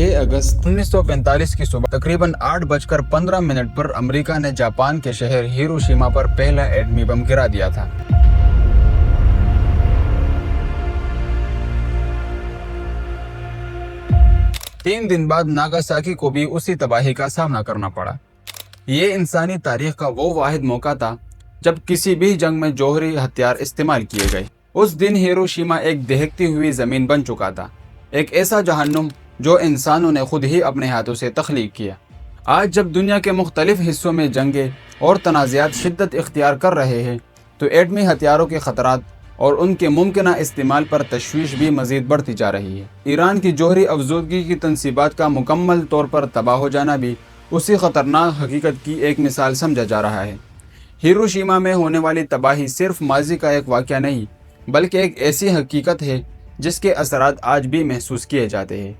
6 अगस्त 1945 की सुबह तकरीबन 8:15 पर अमेरिका ने जापान के शहर हिरोशिमा पर पहला एटमी बम गिरा दिया था। तीन दिन बाद नागासाकी को भी उसी तबाही का सामना करना पड़ा। ये इंसानी तारीख का वो वाहिद मौका था जब किसी भी जंग में जौहरी हथियार इस्तेमाल किए गए। उस दिन हिरोशिमा एक दहकती हुई ज़मीन बन चुका था, एक ऐसा जहन्नुम जो इंसानों ने खुद ही अपने हाथों से तख्लीक किया। आज जब दुनिया के मुख्तलिफ हिस्सों में जंगें और तनाज़ात शिद्दत इख्तियार कर रहे हैं, तो एटमी हथियारों के ख़तरात और उनके मुमकिना इस्तेमाल पर तशवीश भी मज़ीद बढ़ती जा रही है। ईरान की जौहरी अफजूदगी की तनसीबात का मुकम्मल तौर पर तबाह हो जाना भी उसी ख़तरनाक हकीकत की एक मिसाल समझा जा रहा है। हिरोशिमा में होने वाली तबाही सिर्फ माजी का एक वाक़या नहीं, बल्कि एक ऐसी हकीकत है जिसके असरात आज भी महसूस किए जाते हैं।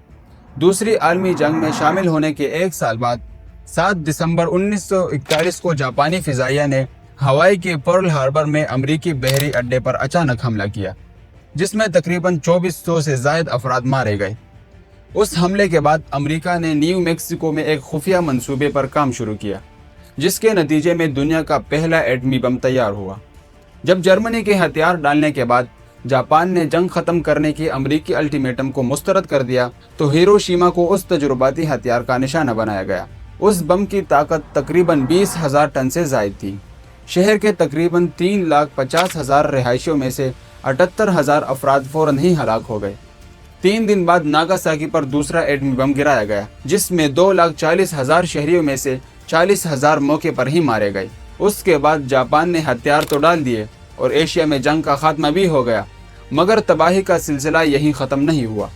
दूसरी आलमी जंग में शामिल होने के एक साल बाद 7 दिसंबर 1941 को जापानी फ़िज़ाइया ने हवाई के पर्ल हार्बर में अमरीकी बहरी अड्डे पर अचानक हमला किया, जिसमें तकरीबन 2400 से ज़ायद अफराद मारे गए। उस हमले के बाद अमेरिका ने न्यू मैक्सिको में एक खुफिया मंसूबे पर काम शुरू किया, जिसके नतीजे में दुनिया का पहला एटमी बम तैयार हुआ। जब जर्मनी के हथियार डालने के बाद जापान ने जंग ख़त्म करने की अमरीकी अल्टीमेटम को मुस्तरद कर दिया, तो हिरोशिमा को उस तजुर्बाती हथियार का निशाना बनाया गया। उस बम की ताकत तकरीबन 20,000 टन से ज़ायद थी। शहर के तकरीबन 3,50,000 रिहायशियों में से 78,000 अफराद फ़ौरन ही हलाक हो गए। 3 दिन बाद नागासाकी पर दूसरा एटमी बम गिराया गया, जिसमें 2,40,000 शहरियों में से 40,000 मौके पर ही मारे गए। उसके बाद जापान ने हथियार तो डाल दिए और एशिया में जंग का खात्मा भी हो गया, मगर तबाही का सिलसिला यहीं ख़त्म नहीं हुआ।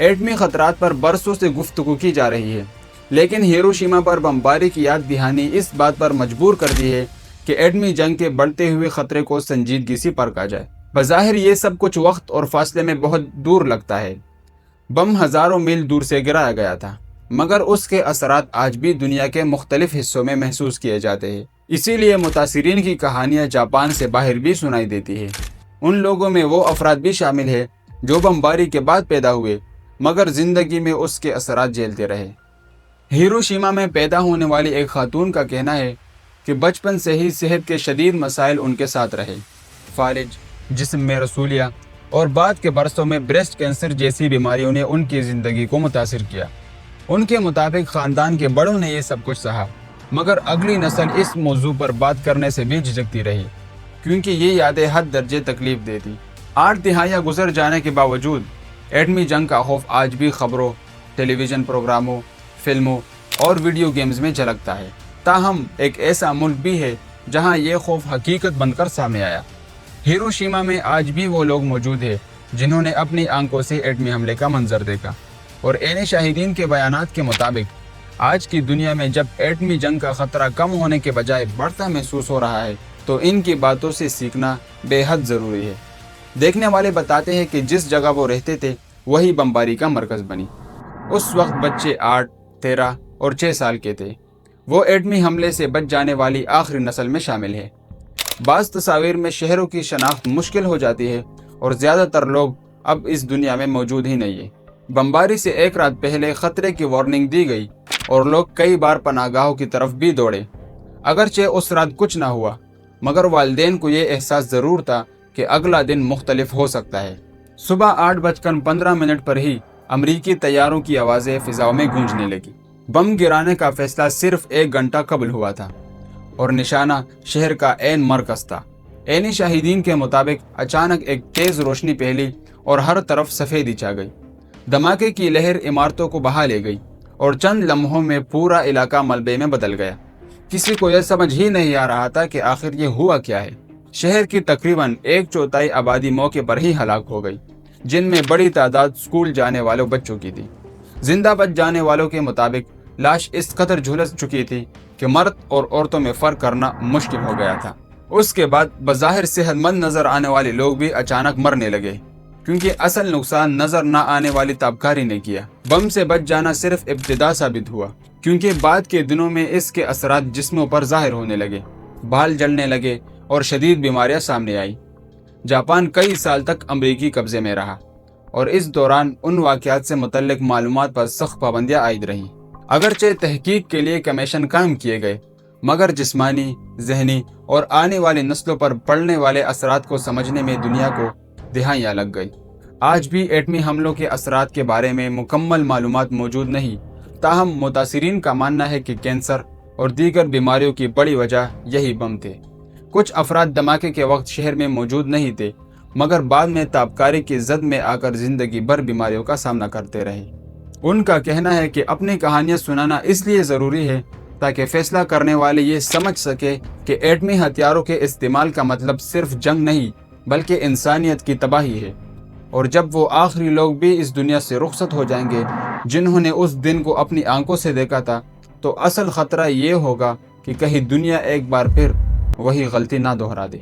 एटमी ख़तरात पर बरसों से गुफ्तगू की जा रही है, लेकिन हिरोशिमा पर बमबारी की याद दहानी इस बात पर मजबूर कर दी है कि एटमी जंग के बढ़ते हुए ख़तरे को संजीदगी से परखा जाए। बज़ाहिर ये सब कुछ वक्त और फासले में बहुत दूर लगता है। बम हज़ारों मील दूर से गिराया गया था, मगर उसके असरात आज भी दुनिया के मुख्तलिफ हिस्सों में महसूस किए जाते हैं। इसीलिए मुतासिरीन की कहानियाँ जापान से बाहर भी सुनाई देती है। उन लोगों में वो अफराद भी शामिल है जो बमबारी के बाद पैदा हुए, मगर ज़िंदगी में उसके असरात झेलते रहे। हिरोशिमा में पैदा होने वाली एक खातून का कहना है कि बचपन से ही सेहत के शदीद मसाइल उनके साथ रहे। फालिज, जिस्म में रसूलिया और बाद के बरसों में ब्रेस्ट कैंसर जैसी बीमारियों ने उनकी ज़िंदगी को मुतासिर किया। उनके मुताबिक ख़ानदान के बड़ों ने ये सब कुछ सहा, मगर अगली नस्ल इस मौजू पर बात करने से भी झिझकती रही, क्योंकि ये यादें हद दर्जे तकलीफ देती। 8 दिहाइयाँ गुजर जाने के बावजूद एटमी जंग का खौफ आज भी खबरों, टेलीविज़न प्रोग्रामों, फिल्मों और वीडियो गेम्स में झलकता है। ताहम एक ऐसा मुल्क भी है जहाँ ये खौफ हकीकत बनकर सामने आया। हिरोशिमा में आज भी वो लोग मौजूद हैं जिन्होंने अपनी आंखों से एटमी हमले का मंजर देखा, और ऐने शाहिदीन के बयानात के मुताबिक आज की दुनिया में जब एटमी जंग का ख़तरा कम होने के बजाय बढ़ता महसूस हो रहा है, तो इनकी बातों से सीखना बेहद ज़रूरी है। देखने वाले बताते हैं कि जिस जगह वो रहते थे वही बमबारी का मरकज़ बनी। उस वक्त बच्चे 8, 13 और 6 साल के थे। वो एटमी हमले से बच जाने वाली आखिरी नस्ल में शामिल है। बाज़ तस्वीर में शहरों की शनाख्त मुश्किल हो जाती है और ज़्यादातर लोग अब इस दुनिया में मौजूद ही नहीं है। बमबारी से एक रात पहले ख़तरे की वार्निंग दी गई और लोग कई बार पनाहगाहों की तरफ भी दौड़े। अगरचे उस रात कुछ ना हुआ, मगर वालिदैन को ये एहसास ज़रूर था कि अगला दिन मुख्तलिफ हो सकता है। सुबह 8:15 पर ही अमरीकी तैयारों की आवाज़ें फ़िज़ाओं में गूंजने लगी। बम गिराने का फैसला सिर्फ 1 घंटा कबल हुआ था और निशाना शहर का ऐन मरकज़ था। ऐनी शाहिदीन के मुताबिक अचानक एक तेज़ रोशनी फैली और हर तरफ सफ़ेदी छा गई। धमाके की लहर इमारतों को बहा ले गई और चंद लम्हों में पूरा इलाका मलबे में बदल गया। किसी को यह समझ ही नहीं आ रहा था कि आखिर ये हुआ क्या है। शहर की तकरीबन 1/4 आबादी मौके पर ही हलाक हो गई, जिनमें बड़ी तादाद स्कूल जाने वालों बच्चों की थी। जिंदा बच जाने वालों के मुताबिक लाश इस कदर झुलस चुकी थी कि मर्द और औरतों में फ़र्क करना मुश्किल हो गया था। उसके बाद बज़ाहिर सेहतमंद नज़र आने वाले लोग भी अचानक मरने लगे, क्योंकि असल नुकसान नज़र न आने वाली ताबकारी ने किया। बम से बच जाना सिर्फ इब्तिदा साबित हुआ, क्योंकि बाद के दिनों में इसके असरात जिस्मों पर ज़ाहिर होने लगे, बाल जलने लगे और शदीद बीमारियां सामने आई। जापान कई साल तक अमरीकी कब्जे में रहा اور اس دوران ان واقعات سے متعلق معلومات پر سخت پابندیاں عائد رہیں۔ اگرچہ تحقیق کے لیے کمیشن قائم کیے گئے، مگر جسمانی، ذہنی اور آنے والی نسلوں پر پڑنے والے اثرات کو سمجھنے میں دنیا کو دہائیاں لگ گئی۔ آج بھی ایٹمی حملوں کے اثرات کے بارے میں مکمل معلومات موجود نہیں، تاہم متاثرین کا ماننا ہے کہ کینسر اور دیگر بیماریوں کی بڑی وجہ یہی بم تھے۔ کچھ افراد دھماکے کے وقت شہر میں موجود نہیں تھے، مگر بعد میں تابکاری کی زد میں آ کر زندگی بھر بیماریوں کا سامنا کرتے رہے۔ ان کا کہنا ہے کہ اپنی کہانیاں سنانا اس لیے ضروری ہے تاکہ فیصلہ کرنے والے یہ سمجھ سکے کہ ایٹمی ہتھیاروں کے استعمال کا مطلب صرف جنگ نہیں بلکہ انسانیت کی تباہی ہے، اور جب وہ آخری لوگ بھی اس دنیا سے رخصت ہو جائیں گے جنہوں نے اس دن کو اپنی آنکھوں سے دیکھا تھا، تو اصل خطرہ یہ ہوگا کہ کہیں دنیا ایک بار پھر وہی غلطی نہ دہرا دے۔